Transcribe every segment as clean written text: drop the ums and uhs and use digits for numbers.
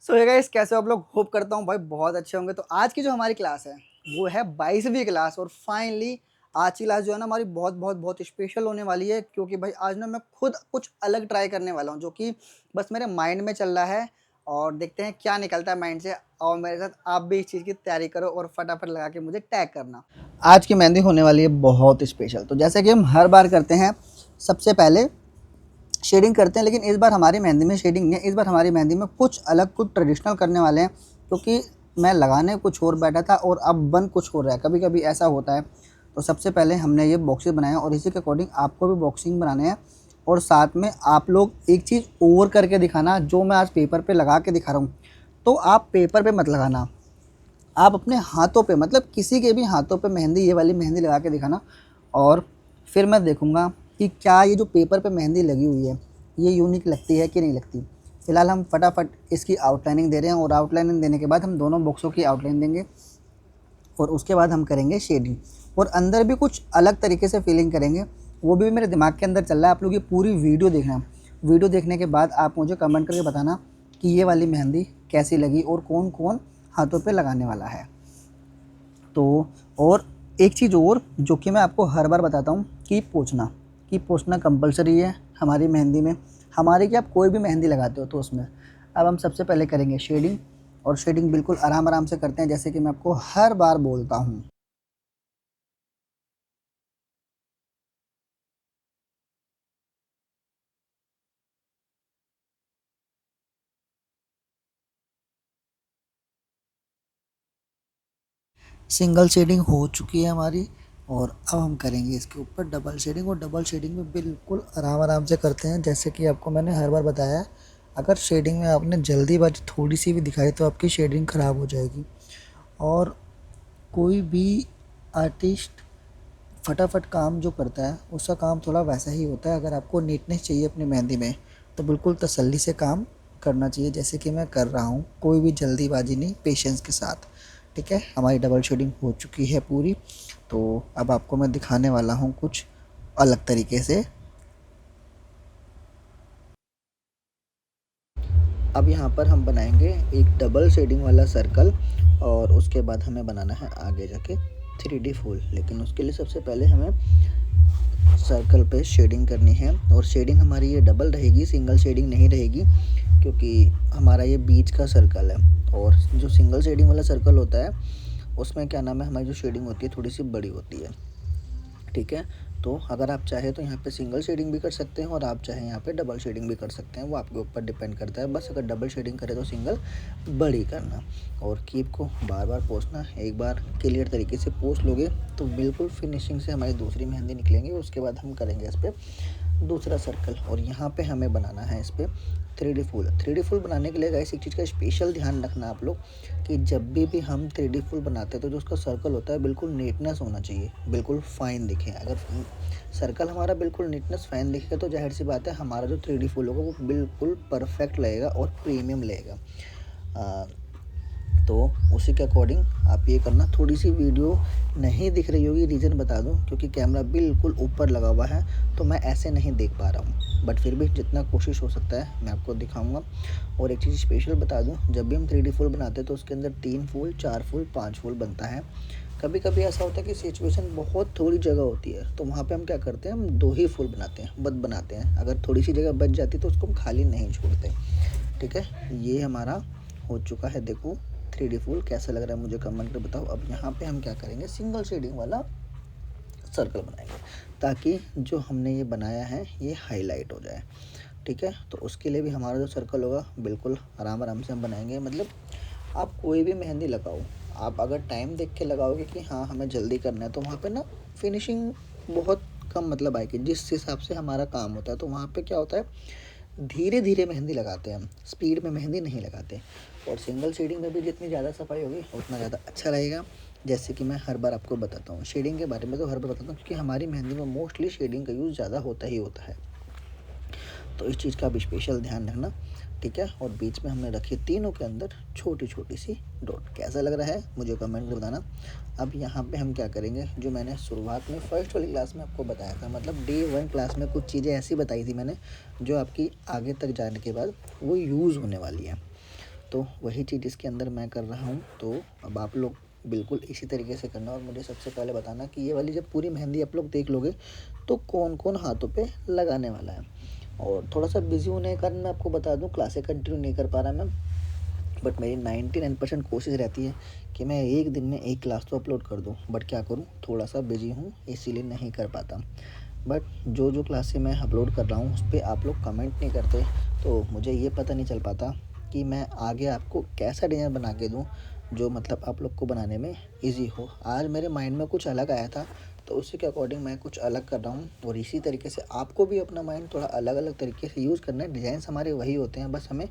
सो ये गाइस, कैसे हो आप लोग? होप करता हूँ भाई बहुत अच्छे होंगे। तो आज की जो हमारी क्लास है वो है 22वीं क्लास। और फाइनली आज की क्लास जो है ना हमारी बहुत बहुत बहुत स्पेशल होने वाली है, क्योंकि भाई आज ना मैं खुद कुछ अलग ट्राई करने वाला हूँ, जो कि बस मेरे माइंड में चल रहा है। और देखते हैं क्या निकलता है माइंड से। और मेरे साथ आप भी इस चीज़ की तैयारी करो और फटाफट लगा के मुझे टैग करना। आज की मेहंदी होने वाली है बहुत स्पेशल। तो जैसे कि हम हर बार करते हैं, सबसे पहले शेडिंग करते हैं, लेकिन इस बार हमारी मेहंदी में शेडिंग नहीं है। इस बार हमारी मेहंदी में कुछ अलग, कुछ ट्रेडिशनल करने वाले हैं, क्योंकि मैं लगाने कुछ और बैठा था और अब बन कुछ हो रहा है। कभी कभी ऐसा होता है। तो सबसे पहले हमने ये बॉक्सेस बनाए और इसी के अकॉर्डिंग आपको भी बॉक्सिंग बनाने हैं। और साथ में आप लोग एक चीज़ और करके दिखाना, जो मैं आज पेपर पे लगा के दिखा रहा हूँ। तो आप पेपर पे मत लगाना, आप अपने हाथों पे, मतलब किसी के भी हाथों पे मेहंदी, ये वाली मेहंदी लगा के दिखाना। और फिर मैं देखूंगा कि क्या ये जो पेपर पे मेहंदी लगी हुई है ये यूनिक लगती है कि नहीं लगती। फ़िलहाल हम फटाफट इसकी आउटलाइनिंग दे रहे हैं, और आउटलाइनिंग देने के बाद हम दोनों बॉक्सों की आउटलाइन देंगे और उसके बाद हम करेंगे शेडिंग। और अंदर भी कुछ अलग तरीके से फीलिंग करेंगे, वो भी मेरे दिमाग के अंदर चल रहा है। आप लोग ये पूरी वीडियो देखना। वीडियो देखने के बाद आप मुझे कमेंट करके बताना कि ये वाली मेहंदी कैसी लगी और कौन कौन हाथों पे लगाने वाला है। तो और एक चीज़ और जो कि मैं आपको हर बार बताता हूँ, कि पोंछना कंपलसरी है हमारी मेहंदी में। हमारे कि आप कोई भी मेहंदी लगाते हो तो उसमें अब हम सबसे पहले करेंगे शेडिंग। और शेडिंग बिल्कुल आराम आराम से करते हैं, जैसे कि मैं आपको हर बार बोलता हूँ। सिंगल शेडिंग हो चुकी है हमारी, और अब हम करेंगे इसके ऊपर डबल शेडिंग। और डबल शेडिंग में बिल्कुल आराम आराम से करते हैं, जैसे कि आपको मैंने हर बार बताया है। अगर शेडिंग में आपने जल्दीबाजी थोड़ी सी भी दिखाई तो आपकी शेडिंग ख़राब हो जाएगी। और कोई भी आर्टिस्ट फटाफट काम जो करता है उसका काम थोड़ा वैसा ही होता है। अगर आपको नीटनेस चाहिए अपनी मेहंदी में तो बिल्कुल तसल्ली से काम करना चाहिए, जैसे कि मैं कर रहा हूँ। कोई भी जल्दीबाजी नहीं, पेशेंस के साथ। ठीक है, हमारी डबल शेडिंग हो चुकी है पूरी। तो अब आपको मैं दिखाने वाला हूँ कुछ अलग तरीके से। अब यहाँ पर हम बनाएंगे एक डबल शेडिंग वाला सर्कल, और उसके बाद हमें बनाना है आगे जाके 3D फूल। लेकिन उसके लिए सबसे पहले हमें सर्कल पे शेडिंग करनी है। और शेडिंग हमारी ये डबल रहेगी, सिंगल शेडिंग नहीं रहेगी, क्योंकि हमारा ये बीच का सर्कल है। और जो सिंगल शेडिंग वाला सर्कल होता है उसमें क्या नाम है, हमारी जो शेडिंग होती है थोड़ी सी बड़ी होती है। ठीक है, तो अगर आप चाहें तो यहाँ पे सिंगल शेडिंग भी कर सकते हैं, और आप चाहें यहाँ पे डबल शेडिंग भी कर सकते हैं, वो आपके ऊपर डिपेंड करता है। बस अगर डबल शेडिंग करें तो सिंगल बड़ी करना, और कीप को बार बार पोंछना। एक बार क्लियर तरीके से पोंछ लोगे तो बिल्कुल फिनिशिंग से हमारी दूसरी मेहंदी निकलेंगी। उसके बाद हम करेंगे इस पर दूसरा सर्कल, और यहाँ पे हमें बनाना है इस पर 3D फूल। 3D फूल बनाने के लिए गाइस एक चीज़ का स्पेशल ध्यान रखना आप लोग, कि जब भी हम 3D फूल बनाते हैं तो जो उसका सर्कल होता है बिल्कुल नीटनेस होना चाहिए, बिल्कुल फाइन दिखे। अगर सर्कल हमारा बिल्कुल नीटनेस फाइन दिखेगा तो जाहिर सी बात है हमारा जो 3D फूल होगा वो बिल्कुल परफेक्ट लगेगा और प्रीमियम लगेगा। तो उसी के अकॉर्डिंग आप ये करना। थोड़ी सी वीडियो नहीं दिख रही होगी, रीज़न बता दूं, क्योंकि कैमरा बिल्कुल ऊपर लगा हुआ है तो मैं ऐसे नहीं देख पा रहा हूँ। बट फिर भी जितना कोशिश हो सकता है मैं आपको दिखाऊंगा। और एक चीज़ स्पेशल बता दूं, जब भी हम 3D फूल बनाते हैं तो उसके अंदर 3 फूल, 4 फूल, 5 फूल बनता है। कभी कभी ऐसा होता है कि सिचुएशन बहुत थोड़ी जगह होती है, तो वहाँ पे हम क्या करते हैं, हम 2 ही फूल बनाते हैं, बद बनाते हैं। अगर थोड़ी सी जगह बच जाती है तो उसको हम खाली नहीं छोड़ते। ठीक है, ये हमारा हो चुका है। देखो 3D फूल कैसा लग रहा है मुझे कमेंट कर बताओ। अब यहाँ पे हम क्या करेंगे, सिंगल शेडिंग वाला सर्कल बनाएंगे, ताकि जो हमने ये बनाया है ये हाईलाइट हो जाए। ठीक है, तो उसके लिए भी हमारा जो सर्कल होगा बिल्कुल आराम आराम से हम बनाएंगे। मतलब आप कोई भी मेहंदी लगाओ, आप अगर टाइम देख के लगाओगे कि हाँ हमें जल्दी करना है, तो वहाँ पे ना फिनिशिंग बहुत कम मतलब आएगी, जिस हिसाब से हमारा काम होता है। तो वहाँ पे क्या होता है, धीरे धीरे मेहंदी लगाते हैं हम, स्पीड में मेहंदी नहीं लगाते। और सिंगल शेडिंग में भी जितनी ज़्यादा सफाई होगी उतना ज़्यादा अच्छा रहेगा। जैसे कि मैं हर बार आपको बताता हूँ शेडिंग के बारे में, तो हर बार बताता हूँ क्योंकि हमारी मेहंदी में मोस्टली शेडिंग का यूज़ ज़्यादा होता ही होता है। तो इस चीज़ का भी स्पेशल ध्यान रखना। ठीक है, और बीच में हमने रखी तीनों के अंदर छोटी छोटी सी डॉट। कैसा लग रहा है मुझे कमेंट में बताना। अब यहाँ पे हम क्या करेंगे, जो मैंने शुरुआत में फर्स्ट वाली क्लास में आपको बताया था, मतलब डे 1 क्लास में कुछ चीज़ें ऐसी बताई थी मैंने, जो आपकी आगे तक जाने के बाद वो यूज़ होने वाली है। तो वही चीज़ इसके अंदर मैं कर रहा हूँ। तो अब आप लोग बिल्कुल इसी तरीके से करना और मुझे सबसे पहले बताना कि ये वाली जब पूरी मेहंदी आप लोग देख लोगे तो कौन कौन हाथों पे लगाने वाला है। और थोड़ा सा बिजी होने के कारण मैं आपको बता दूं क्लासें कंटिन्यू नहीं कर पा रहा मैं, बट मेरी 99% कोशिश रहती है कि मैं एक दिन में एक क्लास तो अपलोड कर दूं। बट क्या करूं, थोड़ा सा बिजी हूं इसीलिए नहीं कर पाता। बट जो जो क्लासें मैं अपलोड कर रहा हूं उस पर आप लोग कमेंट नहीं करते, तो मुझे ये पता नहीं चल पाता कि मैं आगे आपको कैसा डिज़ाइन बना के दूं जो मतलब आप लोग को बनाने में इजी हो। आज मेरे माइंड में कुछ अलग आया था तो उसी के अकॉर्डिंग मैं कुछ अलग कर रहा हूँ। और इसी तरीके से आपको भी अपना माइंड थोड़ा अलग अलग तरीके से यूज़ करना है। डिज़ाइंस हमारे वही होते हैं, बस हमें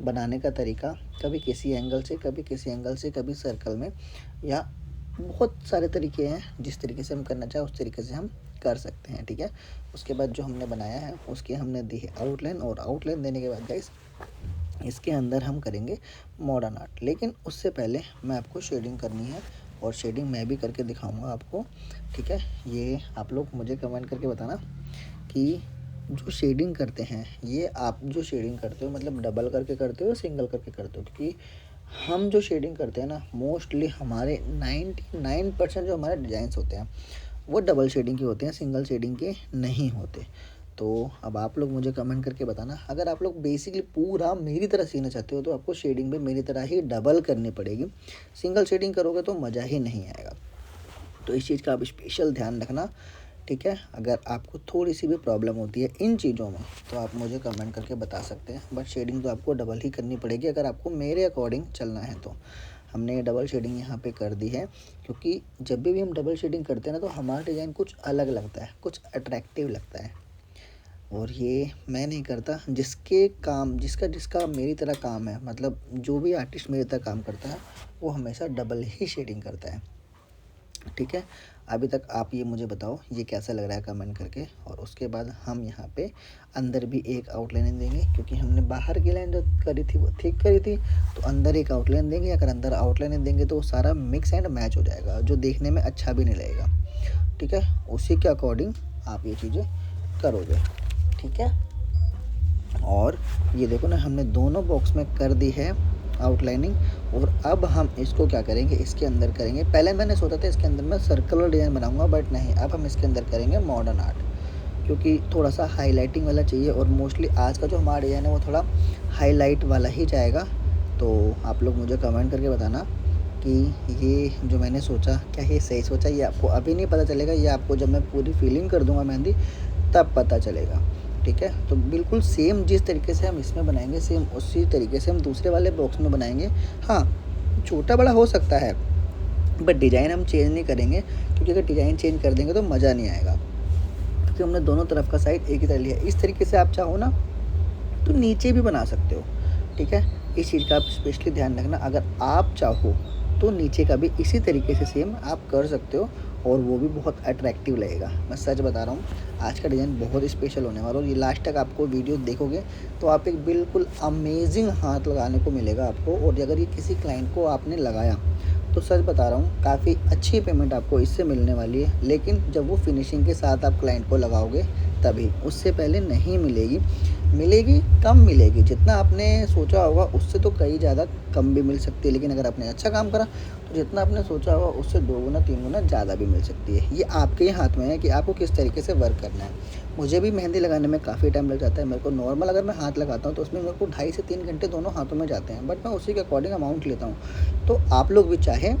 बनाने का तरीका कभी किसी एंगल से, कभी किसी एंगल से, कभी सर्कल में, या बहुत सारे तरीके हैं जिस तरीके से हम करना चाहें उस तरीके से हम कर सकते हैं। ठीक है, उसके बाद जो हमने बनाया है उसकी हमने दी है आउटलाइन, और आउटलाइन देने के बाद गाइस इसके अंदर हम करेंगे मॉडर्न आर्ट। लेकिन उससे पहले मैं आपको शेडिंग करनी है और शेडिंग मैं भी करके दिखाऊंगा आपको। ठीक है, ये आप लोग मुझे कमेंट करके बताना कि जो शेडिंग करते हैं ये आप जो शेडिंग करते हो मतलब डबल करके करते हो सिंगल करके करते हो, क्योंकि हम जो शेडिंग करते हैं ना मोस्टली हमारे 99% जो हमारे डिज़ाइंस होते हैं वो डबल शेडिंग के होते हैं, सिंगल शेडिंग के नहीं होते। तो अब आप लोग मुझे कमेंट करके बताना, अगर आप लोग बेसिकली पूरा मेरी तरह सीखना चाहते हो तो आपको शेडिंग भी मेरी तरह ही डबल करनी पड़ेगी। सिंगल शेडिंग करोगे तो मज़ा ही नहीं आएगा। तो इस चीज़ का आप स्पेशल ध्यान रखना। ठीक है, अगर आपको थोड़ी सी भी प्रॉब्लम होती है इन चीज़ों में तो आप मुझे कमेंट करके बता सकते हैं। बट शेडिंग तो आपको डबल ही करनी पड़ेगी अगर आपको मेरे अकॉर्डिंग चलना है। तो हमने डबल शेडिंग यहाँ पे कर दी है, क्योंकि जब भी हम डबल शेडिंग करते हैं ना तो हमारा डिज़ाइन कुछ अलग लगता है, कुछ अट्रैक्टिव लगता है। और ये मैं नहीं करता, जिसके काम जिसका जिसका मेरी तरह काम है, मतलब जो भी आर्टिस्ट मेरी तरह काम करता है वो हमेशा डबल ही शेडिंग करता है। ठीक है, अभी तक आप ये मुझे बताओ ये कैसा लग रहा है कमेंट करके। और उसके बाद हम यहाँ पे अंदर भी एक आउटलाइन देंगे, क्योंकि हमने बाहर की लाइन जो करी थी वो ठीक करी थी, तो अंदर एक आउटलाइन देंगे। अगर अंदर आउटलाइन देंगे तो सारा मिक्स एंड मैच हो जाएगा, जो देखने में अच्छा भी नहीं लगेगा। ठीक है, उसी के अकॉर्डिंग आप ये चीज़ें करोगे। ठीक है, और ये देखो ना हमने दोनों बॉक्स में कर दी है आउटलाइनिंग। और अब हम इसको क्या करेंगे, इसके अंदर करेंगे, पहले मैंने सोचा था इसके अंदर मैं सर्कुलर डिज़ाइन बनाऊंगा, बट नहीं, अब हम इसके अंदर करेंगे मॉडर्न आर्ट, क्योंकि थोड़ा सा हाईलाइटिंग वाला चाहिए। और मोस्टली आज का जो हमारा डिज़ाइन है वो थोड़ा हाईलाइट वाला ही जाएगा। तो आप लोग मुझे कमेंट करके बताना कि ये जो मैंने सोचा क्या ये सही सोचा। ये आपको अभी नहीं पता चलेगा, ये आपको जब मैं पूरी फीलिंग कर दूंगा मेहंदी तब पता चलेगा। ठीक है, तो बिल्कुल सेम जिस तरीके से हम इसमें बनाएंगे सेम उसी तरीके से हम दूसरे वाले बॉक्स में बनाएंगे। हाँ, छोटा बड़ा हो सकता है बट डिज़ाइन हम चेंज नहीं करेंगे, क्योंकि अगर डिज़ाइन चेंज कर देंगे तो मज़ा नहीं आएगा। क्योंकि हमने दोनों तरफ का साइड एक ही तरह लिया। इस तरीके से आप चाहो ना तो नीचे भी बना सकते हो। ठीक है, इस चीज़ का आप स्पेशली ध्यान रखना, अगर आप चाहो तो नीचे का भी इसी तरीके से सेम आप कर सकते हो और वो भी बहुत अट्रैक्टिव लगेगा। मैं सच बता रहा हूँ, आज का डिज़ाइन बहुत स्पेशल होने वाला है। और ये लास्ट तक आपको वीडियो देखोगे तो आप एक बिल्कुल अमेजिंग हाथ लगाने को मिलेगा आपको। और अगर ये किसी क्लाइंट को आपने लगाया तो सच बता रहा हूँ काफ़ी अच्छी पेमेंट आपको इससे मिलने वाली है। लेकिन जब वो फिनिशिंग के साथ आप क्लाइंट को लगाओगे तभी, उससे पहले नहीं मिलेगी। मिलेगी कम मिलेगी, जितना आपने सोचा होगा उससे तो कई ज़्यादा कम भी मिल सकती है। लेकिन अगर आपने अच्छा काम करा तो जितना आपने सोचा होगा उससे 2 गुना 3 गुना ज़्यादा भी मिल सकती है। ये आपके ही हाथ में है कि आपको किस तरीके से वर्क करना है। मुझे भी मेहंदी लगाने में काफ़ी टाइम लग जाता है। मेरे को नॉर्मल अगर मैं हाथ लगाता हूँ तो उसमें मेरे को 2.5 से 3 घंटे दोनों हाथों में जाते हैं, बट मैं उसी के अकॉर्डिंग अमाउंट लेता हूँ। तो आप लोग भी चाहें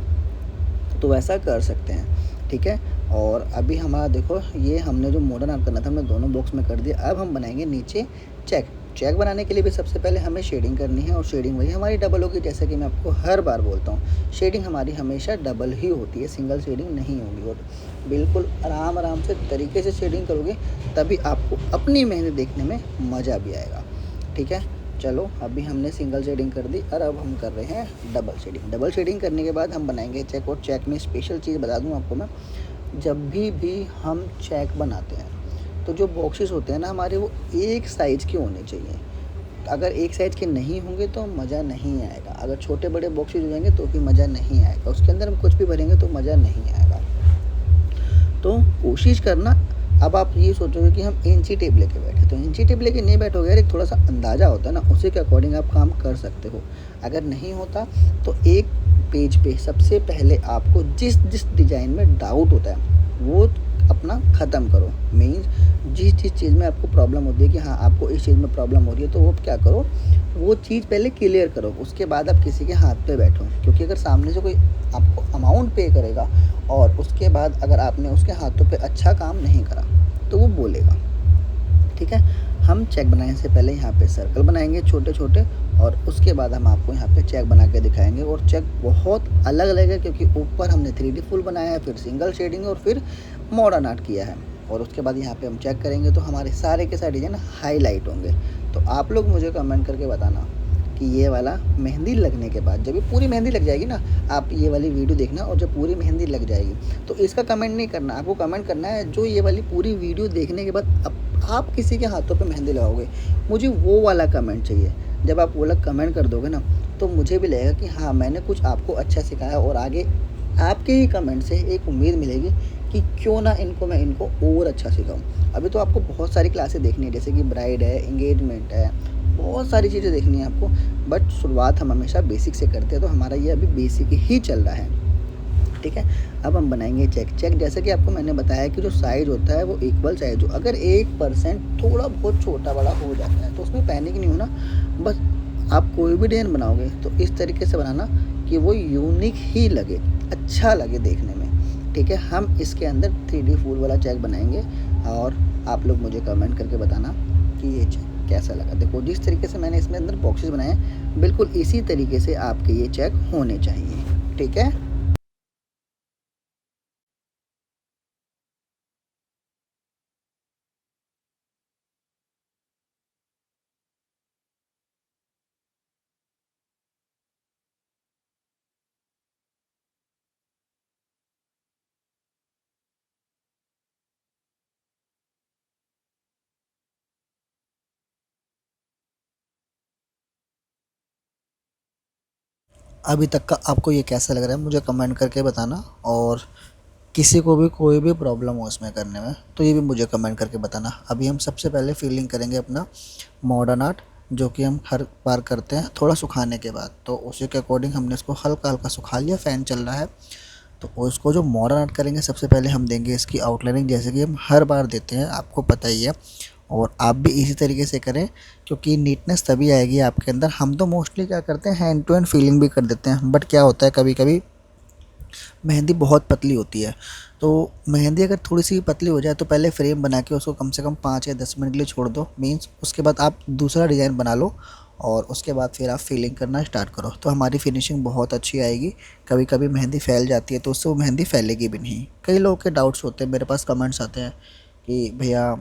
तो वैसा कर सकते हैं। ठीक है, और अभी हमारा देखो ये हमने जो मॉडर्न आर्ट करना था हमने दोनों बॉक्स में कर दिया। अब हम बनाएंगे नीचे चेक। चेक बनाने के लिए भी सबसे पहले हमें शेडिंग करनी है, और शेडिंग वही हमारी डबल होगी। जैसे कि मैं आपको हर बार बोलता हूँ, शेडिंग हमारी हमेशा डबल ही होती है, सिंगल शेडिंग नहीं होगी। और बिल्कुल आराम आराम से तरीके से शेडिंग करोगे तभी आपको अपनी मेहनत देखने में मज़ा भी आएगा। ठीक है, चलो अभी हमने सिंगल शेडिंग कर दी और अब हम कर रहे हैं डबल शेडिंग। डबल शेडिंग करने के बाद हम बनाएंगे चेक। और चेक में स्पेशल चीज़ बता दूं आपको मैं, जब भी हम चेक बनाते हैं तो जो बॉक्सेस होते हैं ना हमारे, वो एक साइज़ के होने चाहिए। अगर एक साइज़ के नहीं होंगे तो मज़ा नहीं आएगा। अगर छोटे बड़े बॉक्सेस हो जाएंगे तो भी मज़ा नहीं आएगा, उसके अंदर हम कुछ भी भरेंगे तो मज़ा नहीं आएगा। तो कोशिश करना अब आप ये सोचोगे कि हम इंची टेप लेके बैठे, तो इंची टेप लेके नहीं बैठोगे यार, एक थोड़ा सा अंदाज़ा होता है ना, उसी के अकॉर्डिंग आप काम कर सकते हो। अगर नहीं होता तो एक पेज पे सबसे पहले आपको जिस जिस डिज़ाइन में डाउट होता है वो अपना ख़त्म करो। मीन्स जिस जिस चीज़ में आपको प्रॉब्लम होती है कि हाँ आपको इस चीज़ में प्रॉब्लम हो रही है, तो वो क्या करो, वो चीज़ पहले क्लियर करो, उसके बाद आप किसी के हाथ पे बैठो। क्योंकि अगर सामने से कोई आपको अमाउंट पे करेगा और उसके बाद अगर आपने उसके हाथों पे अच्छा काम नहीं करा तो वो बोलेगा। ठीक है, हम चेक बनाने से पहले यहाँ पे सर्कल बनाएंगे छोटे छोटे, और उसके बाद हम आपको यहाँ पे चेक बना के दिखाएंगे। और चेक बहुत अलग अलग है, क्योंकि ऊपर हमने 3D फुल बनाया है, फिर सिंगल शेडिंग और फिर मॉडर्न आर्ट किया है। और उसके बाद यहाँ पे हम चेक करेंगे तो हमारे सारे के सारे डिज़ाइन हाईलाइट होंगे। तो आप लोग मुझे कमेंट करके बताना कि ये वाला मेहंदी लगने के बाद, जब ये पूरी मेहंदी लग जाएगी ना, आप ये वाली वीडियो देखना, और जब पूरी मेहंदी लग जाएगी तो इसका कमेंट नहीं करना, आपको कमेंट करना है जो ये वाली पूरी वीडियो देखने के बाद आप किसी के हाथों पे मेहंदी लगाओगे, मुझे वो वाला कमेंट चाहिए। जब आप वो वाला कमेंट कर दोगे ना, तो मुझे भी लगेगा कि हाँ मैंने कुछ आपको अच्छा सिखाया, और आगे आपके ही कमेंट से एक उम्मीद मिलेगी कि क्यों ना मैं इनको और अच्छा सिखाऊं। अभी तो आपको बहुत सारी क्लासें देखनी है, जैसे कि ब्राइड है, इंगेजमेंट है, बहुत सारी चीज़ें देखनी है आपको। बट शुरुआत हम हमेशा बेसिक से करते हैं, तो हमारा ये अभी बेसिक ही चल रहा है। ठीक है, अब हम बनाएंगे चेक। जैसे कि आपको मैंने बताया कि जो साइज़ होता है वो इक्वल साइज़ हो, अगर 1% थोड़ा बहुत छोटा बड़ा हो जाता है तो उसमें पैनिक नहीं होना। बस आप कोई भी डिज़ाइन बनाओगे तो इस तरीके से बनाना कि वो यूनिक ही लगे, अच्छा लगे देखने में। ठीक है, हम इसके अंदर 3D फूल वाला चेक बनाएंगे, और आप लोग मुझे कमेंट करके बताना कि ये चेक कैसा लगा। देखो जिस तरीके से मैंने इसमें अंदर बॉक्सेस बनाए हैं, बिल्कुल इसी तरीके से आपके ये चेक होने चाहिए। ठीक है, अभी तक का आपको ये कैसा लग रहा है मुझे कमेंट करके बताना। और किसी को भी कोई भी प्रॉब्लम हो इसमें करने में तो ये भी मुझे कमेंट करके बताना। अभी हम सबसे पहले फीलिंग करेंगे अपना मॉडर्न आर्ट, जो कि हम हर बार करते हैं थोड़ा सुखाने के बाद। तो उसी के अकॉर्डिंग हमने इसको हल्का हल्का सुखा लिया, फ़ैन चल रहा है। तो उसको जो मॉडर्न आर्ट करेंगे, सबसे पहले हम देंगे इसकी आउटलाइनिंग, जैसे कि हम हर बार देते हैं, आपको पता ही है। और आप भी इसी तरीके से करें, क्योंकि नीटनेस तभी आएगी आपके अंदर। हम तो मोस्टली क्या करते हैं, हैंड टू हैंड फीलिंग भी कर देते हैं, बट क्या होता है कभी कभी मेहंदी बहुत पतली होती है। तो मेहंदी अगर थोड़ी सी पतली हो जाए तो पहले फ्रेम बना के उसको कम से कम 5 या 10 मिनट के लिए छोड़ दो। मीन्स उसके बाद आप दूसरा डिज़ाइन बना लो, और उसके बाद फिर आप फिलिंग करना स्टार्ट करो, तो हमारी फिनिशिंग बहुत अच्छी आएगी। कभी कभी मेहंदी फैल जाती है तो उससे वो मेहंदी फैलेगी भी नहीं। कई लोगों के डाउट्स होते हैं, मेरे पास कमेंट्स आते हैं कि भैया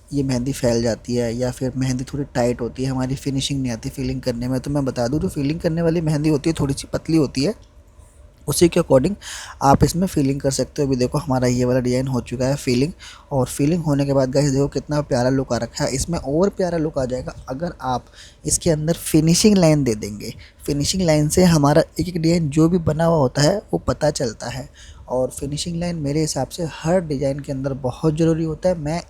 ये मेहंदी फैल जाती है, या फिर मेहंदी थोड़ी टाइट होती है, हमारी फिनिशिंग नहीं आती फीलिंग करने में। तो मैं बता दूं, जो फीलिंग करने वाली मेहंदी होती है थोड़ी सी पतली होती है, उसी के अकॉर्डिंग आप इसमें फीलिंग कर सकते हो। अभी देखो हमारा ये वाला डिज़ाइन हो चुका है फीलिंग, और फीलिंग होने के बाद गाइस देखो कितना प्यारा लुक आ रखा है। इसमें और प्यारा लुक आ जाएगा अगर आप इसके अंदर फिनिशिंग लाइन दे देंगे। फिनिशिंग लाइन से हमारा एक एक डिज़ाइन जो भी बना हुआ होता है वो पता चलता है। और फिनिशिंग लाइन मेरे हिसाब से हर डिज़ाइन के अंदर बहुत ज़रूरी होता है। मैं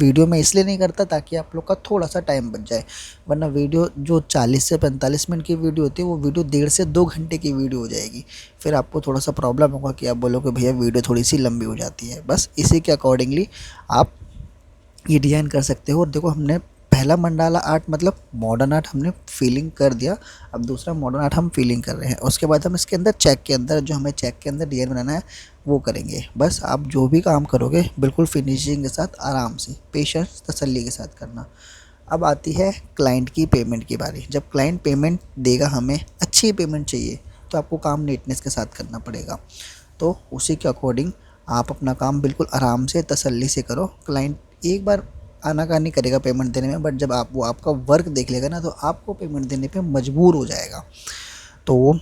वीडियो में इसलिए नहीं करता ताकि आप लोग का थोड़ा सा टाइम बच जाए, वरना वीडियो जो 40 से 45 मिनट की वीडियो होती है वो वीडियो 1.5 से 2 घंटे की वीडियो हो जाएगी। फिर आपको थोड़ा सा प्रॉब्लम होगा कि आप बोलोगे भैया वीडियो थोड़ी सी लंबी हो जाती है। बस इसी के अकॉर्डिंगली आप ये डिज़ाइन कर सकते हो। और देखो हमने पहला मंडाला आर्ट मतलब मॉडर्न आर्ट हमने फीलिंग कर दिया, अब दूसरा मॉडर्न आर्ट हम फीलिंग कर रहे हैं। उसके बाद हम इसके अंदर चेक के अंदर जो हमें चेक के अंदर डिज़ाइन बनाना है वो करेंगे। बस आप जो भी काम करोगे बिल्कुल फिनिशिंग के साथ, आराम से, पेशेंस, तसल्ली के साथ करना। अब आती है क्लाइंट की पेमेंट की बारी। जब क्लाइंट पेमेंट देगा, हमें अच्छी पेमेंट चाहिए, तो आपको काम नीटनेस के साथ करना पड़ेगा। तो उसी के अकॉर्डिंग आप अपना काम बिल्कुल आराम से, तसल्ली से करो। क्लाइंट एक बार आनाकानी करेगा पेमेंट देने में, बट जब आप वो आपका वर्क देख लेगा ना, तो आपको पेमेंट देने पे मजबूर हो जाएगा। तो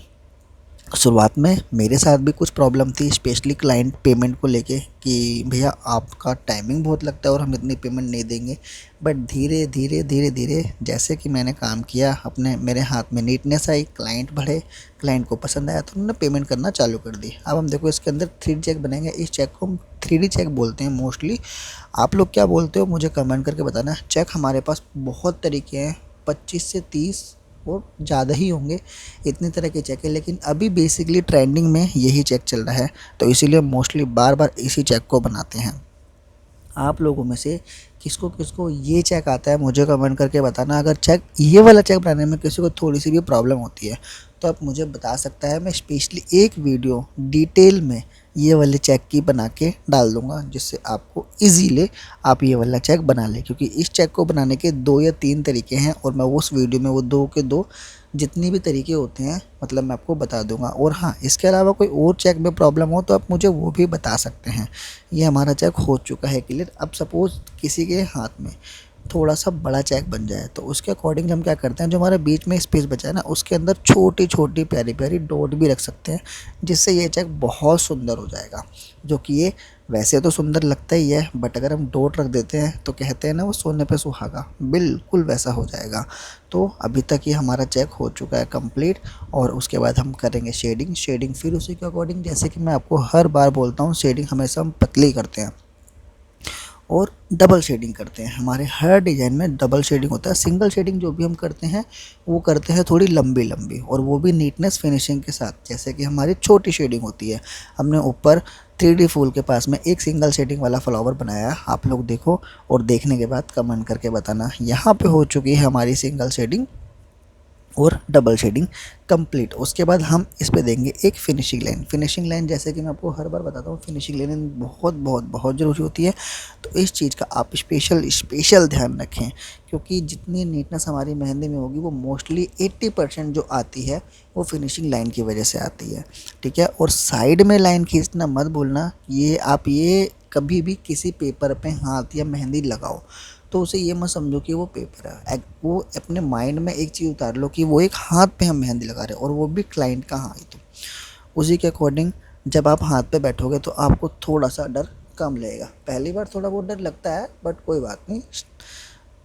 शुरुआत में मेरे साथ भी कुछ प्रॉब्लम थी, स्पेशली क्लाइंट पेमेंट को लेके कि भैया आपका टाइमिंग बहुत लगता है और हम इतनी पेमेंट नहीं देंगे। बट धीरे धीरे धीरे धीरे जैसे कि मैंने काम किया, अपने मेरे हाथ में नीटनेस आई, क्लाइंट बढ़े, क्लाइंट को पसंद आया तो उन्होंने पेमेंट करना चालू कर दी। अब हम देखो इसके अंदर 3D चेक बनेंगे। इस चेक को हम 3D चेक बोलते हैं मोस्टली। आप लोग क्या बोलते हो मुझे कमेंट करके बताना। चेक हमारे पास बहुत तरीके हैं, 25 से 30 और ज़्यादा ही होंगे, इतनी तरह के चेक है। लेकिन अभी बेसिकली ट्रेंडिंग में यही चेक चल रहा है, तो इसीलिए मोस्टली बार बार इसी चेक को बनाते हैं। आप लोगों में से किसको किसको ये चेक आता है मुझे कमेंट करके बताना। अगर चेक ये वाला चेक बनाने में किसी को थोड़ी सी भी प्रॉब्लम होती है तो आप मुझे बता सकता है। मैं स्पेशली एक वीडियो डिटेल में ये वाले चेक की बना के डाल दूंगा, जिससे आपको इजीली आप ये वाला चेक बना लें। क्योंकि इस चेक को बनाने के 2 या 3 तरीके हैं और मैं उस वीडियो में वो 2 के 2 जितनी भी तरीके होते हैं मतलब मैं आपको बता दूंगा। और हाँ, इसके अलावा कोई और चेक में प्रॉब्लम हो तो आप मुझे वो भी बता सकते हैं। ये हमारा चेक हो चुका है क्लियर। अब सपोज़ किसी के हाथ में थोड़ा सा बड़ा चेक बन जाए तो उसके अकॉर्डिंग हम क्या करते हैं, जो हमारे बीच में स्पेस बचा है ना उसके अंदर छोटी छोटी प्यारी प्यारी डॉट भी रख सकते हैं, जिससे ये चेक बहुत सुंदर हो जाएगा। जो कि ये वैसे तो सुंदर लगता ही है, बट अगर हम डॉट रख देते हैं तो कहते हैं ना वो सोने पे सुहागा, बिल्कुल वैसा हो जाएगा। तो अभी तक ये हमारा चेक हो चुका है कंप्लीट। और उसके बाद हम करेंगे शेडिंग फिर उसी के अकॉर्डिंग, जैसे कि मैं आपको हर बार बोलता हूँ, शेडिंग हमेशा हम पतली करते हैं और डबल शेडिंग करते हैं। हमारे हर डिज़ाइन में डबल शेडिंग होता है। सिंगल शेडिंग जो भी हम करते हैं वो करते हैं थोड़ी लंबी लंबी, और वो भी नीटनेस फिनिशिंग के साथ। जैसे कि हमारी छोटी शेडिंग होती है, हमने ऊपर 3D फूल के पास में एक सिंगल शेडिंग वाला फ्लावर बनाया, आप लोग देखो और देखने के बाद कमेंट करके बताना। यहाँ पे हो चुकी है हमारी सिंगल शेडिंग और डबल शेडिंग कंप्लीट। उसके बाद हम इस पे देंगे एक फिनिशिंग लाइन जैसे कि मैं आपको हर बार बताता हूँ, फिनिशिंग लाइन बहुत बहुत बहुत ज़रूरी होती है। तो इस चीज़ का आप स्पेशल ध्यान रखें, क्योंकि जितनी नीटनेस हमारी मेहंदी में होगी वो मोस्टली 80% जो आती है वो फिनिशिंग लाइन की वजह से आती है। ठीक है। और साइड में लाइन खींचना मत भूलना। ये आप ये कभी भी किसी पेपर पे हाथ या मेहंदी लगाओ तो उसे ये मत समझो कि वो पेपर है। वो अपने माइंड में एक चीज़ उतार लो कि वो एक हाथ पे हम मेहंदी लगा रहे हैं और वो भी क्लाइंट का हाथ। तो उसी के अकॉर्डिंग जब आप हाथ पे बैठोगे तो आपको थोड़ा सा डर कम लगेगा। पहली बार थोड़ा बहुत डर लगता है, बट कोई बात नहीं,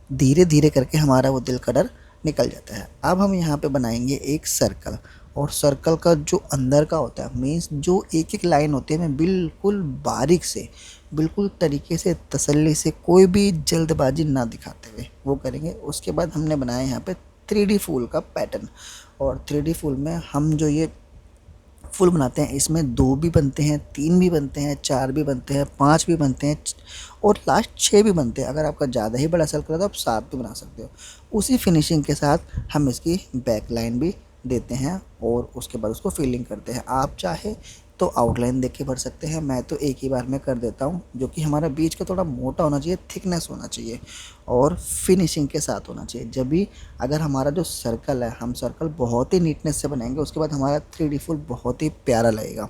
धीरे धीरे करके हमारा वो दिल का डर निकल जाता है। अब हम यहाँ पे बनाएंगे एक सर्कल, और सर्कल का जो अंदर का होता है मीन्स जो एक एक लाइन होती है, मैं बिल्कुल बारीक से बिल्कुल तरीके से तसल्ली से कोई भी जल्दबाजी ना दिखाते हुए वो करेंगे। उसके बाद हमने बनाया यहाँ पे 3D फूल का पैटर्न। और 3D फूल में हम जो ये फुल बनाते हैं इसमें 2 भी बनते हैं, 3 भी बनते हैं, 4 भी बनते हैं, 5 भी बनते हैं और लास्ट 6 भी बनते हैं। अगर आपका ज़्यादा ही बड़ा सर्कल है तो आप 7 भी बना सकते हो। उसी फिनिशिंग के साथ हम इसकी बैक लाइन भी देते हैं और उसके बाद उसको फिलिंग करते हैं। आप चाहे तो आउटलाइन देख के भर सकते हैं, मैं तो एक ही बार में कर देता हूँ। जो कि हमारा बीच का थोड़ा मोटा होना चाहिए, थिकनेस होना चाहिए और फिनिशिंग के साथ होना चाहिए। जब भी अगर हमारा जो सर्कल है, हम सर्कल बहुत ही नीटनेस से बनाएंगे, उसके बाद हमारा 3D फुल बहुत ही प्यारा लगेगा।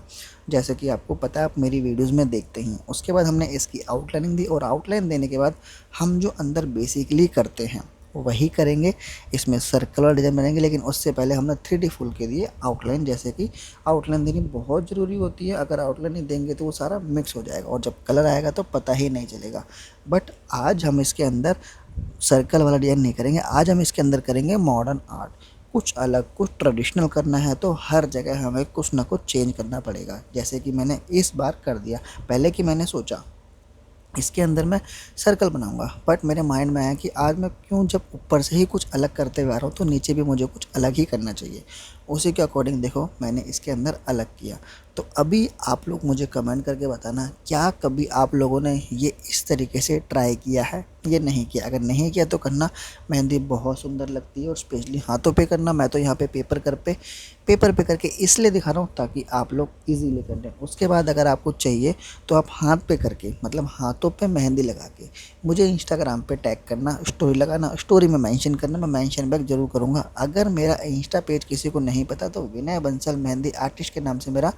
जैसे कि आपको पता है, आप मेरी वीडियोस में देखते ही हैं। उसके बाद हमने इसकी आउटलाइनिंग दी और आउटलाइन देने के बाद हम जो अंदर बेसिकली करते हैं वही करेंगे। इसमें सर्कल और डिज़ाइन बनाएंगे, लेकिन उससे पहले हमने 3D फुल के दिए आउटलाइन। जैसे कि आउटलाइन देनी बहुत ज़रूरी होती है, अगर आउटलाइन नहीं देंगे तो वो सारा मिक्स हो जाएगा और जब कलर आएगा तो पता ही नहीं चलेगा। बट आज हम इसके अंदर सर्कल वाला डिज़ाइन नहीं करेंगे, आज हम इसके अंदर करेंगे मॉडर्न आर्ट। कुछ अलग, कुछ ट्रेडिशनल करना है तो हर जगह हमें कुछ ना कुछ चेंज करना पड़ेगा। जैसे कि मैंने इस बार कर दिया। पहले कि मैंने सोचा इसके अंदर मैं सर्कल बनाऊंगा, बट मेरे माइंड में आया कि आज मैं क्यों, जब ऊपर से ही कुछ अलग करते हुए आ रहा हूँ तो नीचे भी मुझे कुछ अलग ही करना चाहिए। उसी के अकॉर्डिंग देखो मैंने इसके अंदर अलग किया। तो अभी आप लोग मुझे कमेंट करके बताना, क्या कभी आप लोगों ने ये इस तरीके से ट्राई किया है या नहीं किया। अगर नहीं किया तो करना, मेहंदी बहुत सुंदर लगती है और स्पेशली हाथों पे करना। मैं तो यहाँ पे पेपर पे करके इसलिए दिखा रहा हूँ ताकि आप लोग इजीली कर लें। उसके बाद अगर आपको चाहिए तो आप हाथ पे करके, मतलब हाथों पे मेहंदी लगा के मुझे इंस्टाग्राम पे टैग करना, स्टोरी लगाना, स्टोरी में मेंशन करना, मैं मेंशन बैक जरूर करूँगा। अगर मेरा इंस्टा पेज किसी को नहीं पता तो विनय बंसल मेहंदी आर्टिस्ट के नाम से मेरा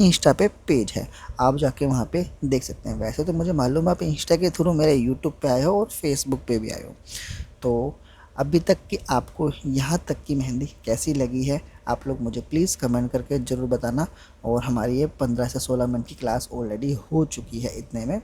इंस्टा पे पेज है, आप जाके वहाँ पे देख सकते हैं। वैसे तो मुझे मालूम है आप इंस्टा के थ्रू मेरे यूट्यूब पे आए हो और फेसबुक पे भी आए हो। तो अभी तक की आपको यहाँ तक की मेहंदी कैसी लगी है, आप लोग मुझे प्लीज़ कमेंट करके ज़रूर बताना। और हमारी ये 15 से 16 मिनट की क्लास ऑलरेडी हो चुकी है इतने में।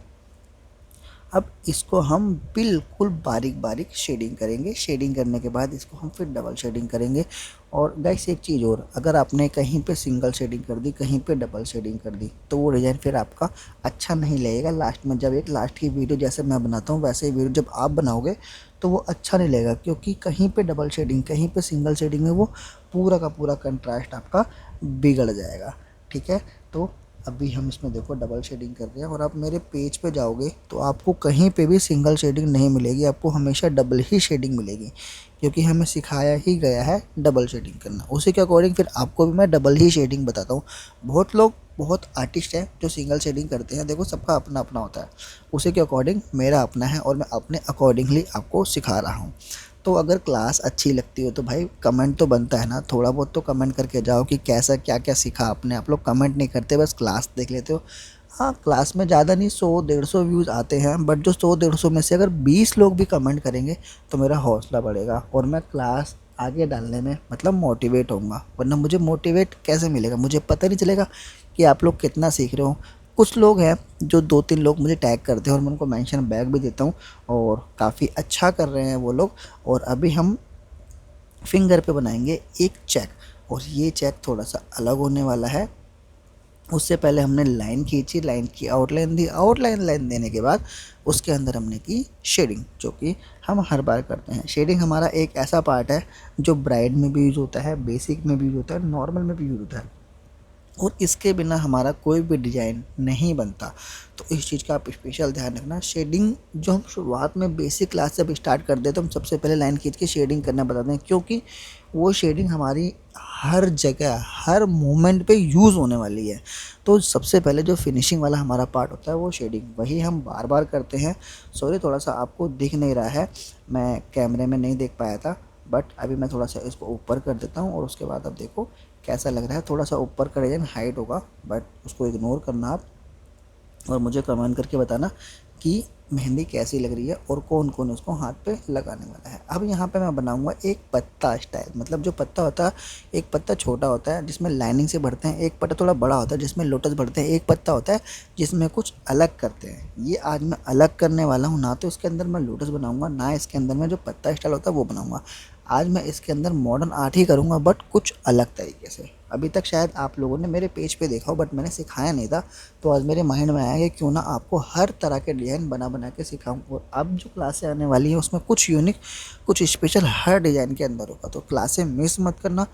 अब इसको हम बिल्कुल बारीक बारीक शेडिंग करेंगे। शेडिंग करने के बाद इसको हम फिर डबल शेडिंग करेंगे। और गाइस एक चीज़ और, अगर आपने कहीं पे सिंगल शेडिंग कर दी, कहीं पे डबल शेडिंग कर दी, तो वो डिज़ाइन फिर आपका अच्छा नहीं लगेगा। लास्ट में जब एक लास्ट की वीडियो जैसे मैं बनाता हूँ वैसे ही वीडियो जब आप बनाओगे तो वो अच्छा नहीं लगेगा, क्योंकि कहीं पे डबल शेडिंग कहीं पे सिंगल शेडिंग में वो पूरा का पूरा कंट्रास्ट आपका बिगड़ जाएगा। ठीक है, तो अभी हम इसमें देखो डबल शेडिंग कर रहे हैं। और आप मेरे पेज पे जाओगे तो आपको कहीं पे भी सिंगल शेडिंग नहीं मिलेगी, आपको हमेशा डबल ही शेडिंग मिलेगी, क्योंकि हमें सिखाया ही गया है डबल शेडिंग करना। उसी के अकॉर्डिंग फिर आपको भी मैं डबल ही शेडिंग बताता हूँ। बहुत लोग, बहुत आर्टिस्ट हैं जो सिंगल शेडिंग करते हैं, देखो सबका अपना अपना होता है। उसी के अकॉर्डिंग मेरा अपना है और मैं अपने अकॉर्डिंगली आपको सिखा रहा हूँ। तो अगर क्लास अच्छी लगती हो तो भाई कमेंट तो बनता है ना, थोड़ा बहुत तो कमेंट करके जाओ कि कैसा क्या क्या सीखा आपने। आप लोग कमेंट नहीं करते, बस क्लास देख लेते हो। हाँ, क्लास में ज़्यादा नहीं, 100-150 व्यूज़ आते हैं, बट जो 100-150 में से अगर 20 लोग भी कमेंट करेंगे तो मेरा हौसला बढ़ेगा और मैं क्लास आगे डालने में मतलब मोटिवेट होऊंगा। वरना मुझे मोटिवेट कैसे मिलेगा, मुझे पता नहीं चलेगा कि आप लोग कितना सीख रहे हो। कुछ लोग हैं जो 2-3 लोग मुझे टैग करते हैं और मैं उनको मेंशन बैक भी देता हूँ, और काफ़ी अच्छा कर रहे हैं वो लोग। और अभी हम फिंगर पे बनाएंगे एक चेक, और ये चेक थोड़ा सा अलग होने वाला है। उससे पहले हमने लाइन खींची, लाइन की आउटलाइन दी, आउटलाइन लाइन देने के बाद उसके अंदर हमने की शेडिंग, जो कि हम हर बार करते हैं। शेडिंग हमारा एक ऐसा पार्ट है जो ब्राइड में भी यूज़ होता है, बेसिक में भी यूज़ होता है, नॉर्मल में भी यूज़ होता है, और इसके बिना हमारा कोई भी डिज़ाइन नहीं बनता। तो इस चीज़ का आप स्पेशल ध्यान रखना। शेडिंग जो हम शुरुआत में बेसिक क्लास जब स्टार्ट करते हैं तो हम सबसे पहले लाइन खींच के शेडिंग करना बताते हैं, क्योंकि वो शेडिंग हमारी हर जगह हर मोमेंट पे यूज़ होने वाली है। तो सबसे पहले जो फिनिशिंग वाला हमारा पार्ट होता है वो शेडिंग, वही हम बार बार करते हैं। सॉरी, थोड़ा सा आपको दिख नहीं रहा है, मैं कैमरे में नहीं देख पाया था, बट अभी मैं थोड़ा सा इसको ऊपर कर देता हूँ और उसके बाद अब देखो कैसा लग रहा है। थोड़ा सा ऊपर का डिज़ाइन हाइट होगा, बट उसको इग्नोर करना आप, और मुझे कमेंट करके बताना कि मेहंदी कैसी लग रही है और कौन कौन उसको हाथ पे लगाने वाला है। अब यहाँ पे मैं बनाऊंगा एक पत्ता स्टाइल, मतलब जो पत्ता होता है, एक पत्ता छोटा होता है जिसमें लाइनिंग से भरते हैं, एक पत्ता थोड़ा बड़ा होता है जिसमें लोटस भरते हैं, एक पत्ता होता है जिसमें कुछ अलग करते हैं। ये आज मैं अलग करने वाला हूँ, ना तो इसके अंदर मैं लोटस बनाऊंगा, ना इसके अंदर मैं जो पत्ता स्टाइल होता है वो बनाऊंगा। आज मैं इसके अंदर मॉडर्न आर्ट ही करूँगा, बट कुछ अलग तरीके से। अभी तक शायद आप लोगों ने मेरे पेज पे देखा हो, बट मैंने सिखाया नहीं था, तो आज मेरे माइंड में आया कि क्यों ना आपको हर तरह के डिज़ाइन बना बना के सिखाऊं। और अब जो क्लासें आने वाली हैं उसमें कुछ यूनिक, कुछ स्पेशल हर डिज़ाइन के अंदर होगा, तो क्लासें मिस मत करना।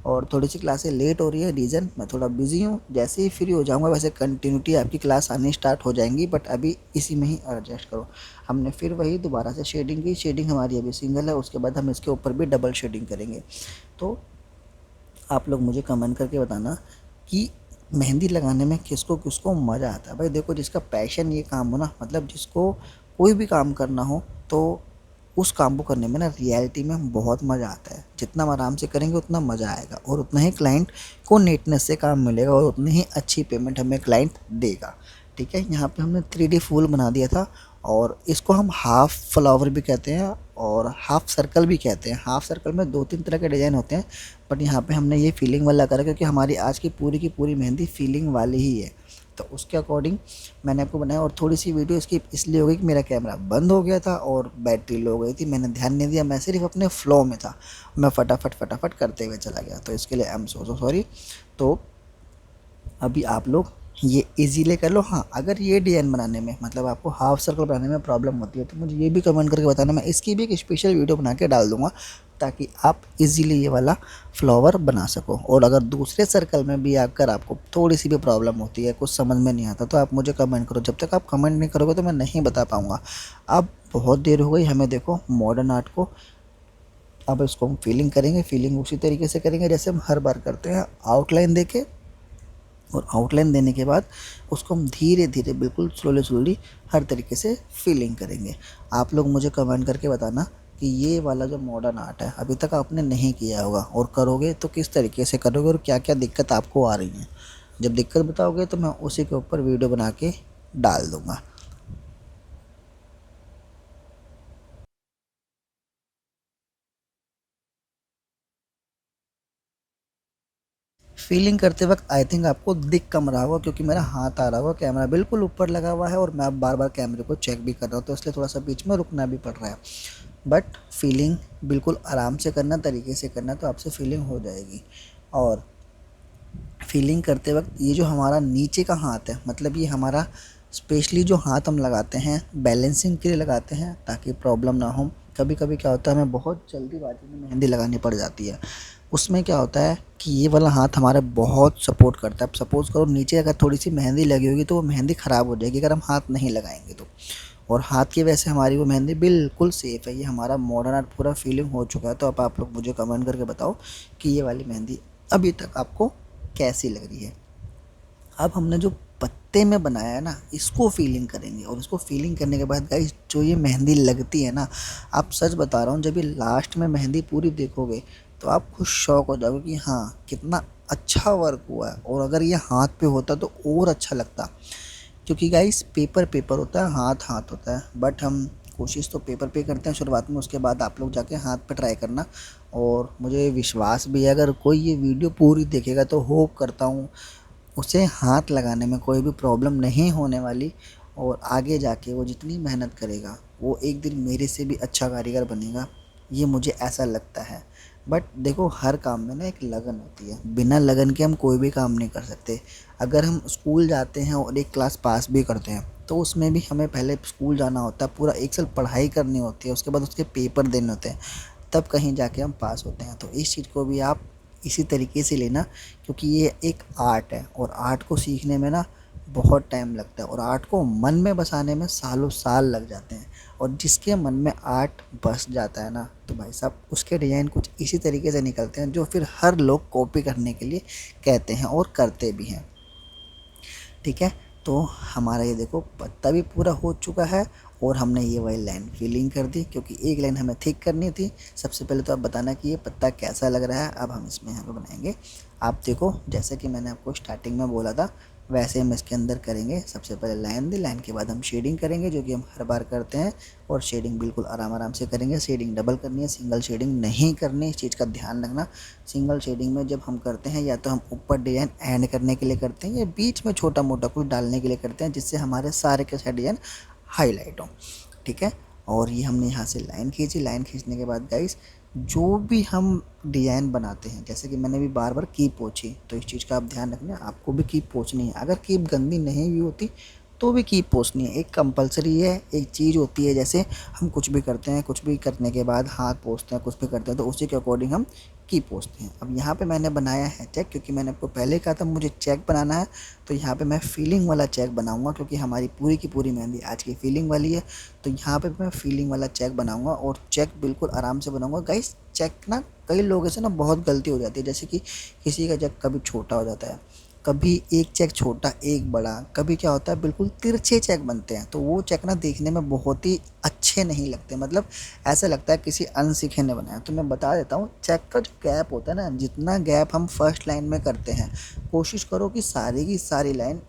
और थोड़ी सी क्लासें लेट हो रही है, रीज़न मैं थोड़ा बिजी हूँ, जैसे ही फ्री हो जाऊँगा वैसे कंटिन्यूटी आपकी क्लास आनी स्टार्ट हो जाएंगी, बट अभी इसी में ही एडजस्ट करो। हमने फिर वही दोबारा से शेडिंग की, शेडिंग हमारी अभी सिंगल है, उसके बाद हम इसके ऊपर भी डबल शेडिंग करेंगे। तो आप लोग मुझे कमेंट करके बताना कि मेहंदी लगाने में किसको किसको मज़ा आता है। भाई देखो, जिसका पैशन ये काम हो ना, मतलब जिसको कोई भी काम करना हो, तो उस काम को करने में ना रियलिटी में बहुत मज़ा आता है। जितना हम आराम से करेंगे उतना मज़ा आएगा, और उतना ही क्लाइंट को नीटनेस से काम मिलेगा, और उतनी ही अच्छी पेमेंट हमें क्लाइंट देगा। ठीक है, यहाँ पे हमने 3D फूल बना दिया था, और इसको हम हाफ फ्लावर भी कहते हैं और हाफ सर्कल भी कहते हैं। हाफ सर्कल में 2-3 तरह के डिज़ाइन होते हैं, बट यहाँ पे हमने ये फीलिंग वाला करा क्योंकि हमारी आज की पूरी मेहंदी फीलिंग वाली ही है। तो उसके अकॉर्डिंग मैंने आपको बनाया। और थोड़ी सी वीडियो इसकी इसलिए हो गई कि मेरा कैमरा बंद हो गया था और बैटरी लो हो गई थी, मैंने ध्यान नहीं दिया, मैं सिर्फ अपने फ्लो में था, मैं फटाफट फटाफट करते हुए चला गया, तो इसके लिए आई एम सो सॉरी। तो अभी आप लोग ये इजीली कर लो। हाँ, अगर ये डिज़ाइन बनाने में, मतलब आपको हाफ सर्कल बनाने में प्रॉब्लम होती है, तो मुझे ये भी कमेंट करके बताना, मैं इसकी भी एक स्पेशल वीडियो बना के डाल दूँगा, ताकि आप इजीली ये वाला फ्लावर बना सको। और अगर दूसरे सर्कल में भी अगर आपको थोड़ी सी भी प्रॉब्लम होती है, कुछ समझ में नहीं आता, तो आप मुझे कमेंट करो। जब तक आप कमेंट नहीं करोगे तो मैं नहीं बता पाऊँगा। अब बहुत देर हो गई हमें, देखो मॉडर्न आर्ट को। अब इसको हम फीलिंग करेंगे, फीलिंग उसी तरीके से करेंगे जैसे हम हर बार करते हैं, आउटलाइन देके, और आउटलाइन देने के बाद उसको हम धीरे धीरे बिल्कुल स्लोली स्लोली हर तरीके से फीलिंग करेंगे। आप लोग मुझे कमेंट करके बताना कि ये वाला जो मॉडर्न आर्ट है अभी तक आपने नहीं किया होगा, और करोगे तो किस तरीके से करोगे और क्या क्या दिक्कत आपको आ रही है। जब दिक्कत बताओगे तो मैं उसी के ऊपर वीडियो बना के डाल दूँगा। फीलिंग करते वक्त आई थिंक आपको दिख कम रहा होगा क्योंकि मेरा हाथ आ रहा होगा, कैमरा बिल्कुल ऊपर लगा हुआ है और मैं अब बार बार कैमरे को चेक भी कर रहा हूँ, तो इसलिए थोड़ा सा बीच में रुकना भी पड़ रहा है। बट फीलिंग बिल्कुल आराम से करना, तरीके से करना, तो आपसे फीलिंग हो जाएगी। और फीलिंग करते वक्त ये जो हमारा नीचे का हाथ है, मतलब ये हमारा स्पेशली जो हाथ हम लगाते हैं बैलेंसिंग के लिए लगाते हैं ताकि प्रॉब्लम ना हो। कभी कभी क्या होता है हमें बहुत जल्दीबाजी में मेहंदी लगानी पड़ जाती है, उसमें क्या होता है कि ये वाला हाथ हमारा बहुत सपोर्ट करता है। अब सपोज़ करो नीचे अगर थोड़ी सी मेहंदी लगी होगी तो वो मेहंदी ख़राब हो जाएगी अगर हम हाथ नहीं लगाएंगे तो। और हाथ की वजह से हमारी वो मेहंदी बिल्कुल सेफ़ है। ये हमारा मॉडर्न आर्ट पूरा फीलिंग हो चुका है। तो अब आप लोग मुझे कमेंट करके बताओ कि ये वाली मेहंदी अभी तक आपको कैसी लग रही है। अब हमने जो पत्ते में बनाया है ना, इसको फीलिंग करेंगे और इसको फीलिंग करने के बाद गाइस जो ये मेहंदी लगती है ना, आप सच बता रहा हूँ, जब ये लास्ट में मेहंदी पूरी देखोगे तो आप खुद शॉक हो जाओगे कि हाँ कितना अच्छा वर्क हुआ है। और अगर ये हाथ पे होता तो और अच्छा लगता, क्योंकि गाइस पेपर पेपर होता है, हाथ हाथ होता है। बट हम कोशिश तो पेपर पे करते हैं शुरुआत में, उसके बाद आप लोग जाके हाथ पे ट्राई करना। और मुझे विश्वास भी है अगर कोई ये वीडियो पूरी देखेगा तो होप करता हूँ उसे हाथ लगाने में कोई भी प्रॉब्लम नहीं होने वाली। और आगे जाके वो जितनी मेहनत करेगा वो एक दिन मेरे से भी अच्छा कारीगर बनेगा, ये मुझे ऐसा लगता है। बट देखो हर काम में ना एक लगन होती है, बिना लगन के हम कोई भी काम नहीं कर सकते। अगर हम स्कूल जाते हैं और एक क्लास पास भी करते हैं तो उसमें भी हमें पहले स्कूल जाना होता है, पूरा एक साल पढ़ाई करनी होती है, उसके बाद उसके पेपर देने होते हैं, तब कहीं जाके हम पास होते हैं। तो इस चीज़ को भी आप इसी तरीके से लेना, क्योंकि ये एक आर्ट है और आर्ट को सीखने में ना बहुत टाइम लगता है और आर्ट को मन में बसाने में सालों साल लग जाते हैं। और जिसके मन में आर्ट बस जाता है ना, तो भाई साहब उसके डिज़ाइन कुछ इसी तरीके से निकलते हैं जो फिर हर लोग कॉपी करने के लिए कहते हैं और करते भी हैं। ठीक है, तो हमारा ये देखो पत्ता भी पूरा हो चुका है और हमने ये वाली लाइन फिलिंग कर दी, क्योंकि एक लाइन हमें थिक करनी थी। सबसे पहले तो आप बताना कि ये पत्ता कैसा लग रहा है। अब हम इसमें यहाँ पे बनाएंगे, आप देखो जैसे कि मैंने आपको स्टार्टिंग में बोला था वैसे हम इसके अंदर करेंगे। सबसे पहले लाइन दी, लाइन के बाद हम शेडिंग करेंगे जो कि हम हर बार करते हैं। और शेडिंग बिल्कुल आराम आराम से करेंगे, शेडिंग डबल करनी है, सिंगल शेडिंग नहीं करनी, इस चीज़ का ध्यान रखना। सिंगल शेडिंग में जब हम करते हैं या तो हम ऊपर डिज़ाइन ऐड करने के लिए करते हैं या बीच में छोटा मोटा कुछ डालने के लिए करते हैं जिससे हमारे सारे के सारे डिज़ाइन हाईलाइट हो। ठीक है, और ये हमने यहाँ से लाइन खींची। लाइन खींचने के बाद गाइस जो भी हम डिज़ाइन बनाते हैं, जैसे कि मैंने भी बार बार कीप पोंछी, तो इस चीज़ का आप ध्यान रखना, आपको भी कीप पोंछनी है। अगर कीप गंदी नहीं भी होती तो भी कीप पोंछनी है, एक कंपलसरी है, एक चीज़ होती है। जैसे हम कुछ भी करते हैं, कुछ भी करने के बाद हाथ पोंछते हैं, कुछ भी करते हैं तो उसी के अकॉर्डिंग हम कीप पोंछते हैं। अब यहाँ पे मैंने बनाया है चेक, क्योंकि मैंने आपको पहले कहा था मुझे चेक बनाना है, तो यहाँ पे मैं फीलिंग वाला चेक बनाऊंगा, क्योंकि हमारी पूरी की पूरी मेहंदी आज की फीलिंग वाली है। तो यहाँ पे मैं फीलिंग वाला चेक बनाऊंगा और चेक बिल्कुल आराम से बनाऊंगा। गाइस चेक ना कई लोगों से ना बहुत गलती हो जाती है, जैसे कि किसी का चेक कभी छोटा हो जाता है, कभी एक चेक छोटा एक बड़ा, कभी क्या होता है बिल्कुल तिरछे चेक बनते हैं, तो वो चेक ना देखने में बहुत ही अच्छे नहीं लगते, मतलब ऐसा लगता है किसी अनसीखे ने बनाया। तो मैं बता देता हूँ, चेक का जो गैप होता है ना, जितना गैप हम फर्स्ट लाइन में करते हैं, कोशिश करो कि सारी की सारी लाइन,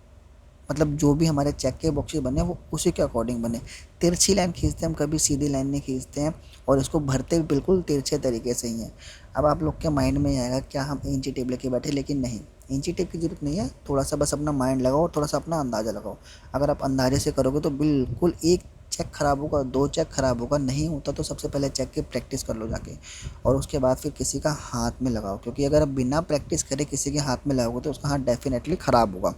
मतलब जो भी हमारे चेक के बॉक्सेस बने वो उसी के अकॉर्डिंग बने। तिरछी लाइन खींचते हैं हम, कभी सीधी लाइन नहीं खींचते हैं, और इसको भरते भी बिल्कुल तिरछे तरीके से ही है। अब आप लोग के माइंड में आएगा क्या हम इंची टेप लेके बैठे, लेकिन नहीं, इंची टेप की ज़रूरत नहीं है। थोड़ा सा बस अपना माइंड लगाओ और थोड़ा सा अपना अंदाज़ा लगाओ। अगर आप अंदाजे से करोगे तो बिल्कुल एक चेक ख़राब होगा, दो चेक ख़राब होगा, नहीं होता तो सबसे पहले चेक की प्रैक्टिस कर लो जाके, और उसके बाद फिर किसी का हाथ में लगाओ, क्योंकि अगर आप बिना प्रैक्टिस करे किसी के हाथ में लगाओगे तो उसका हाथ डेफिनेटली ख़राब होगा।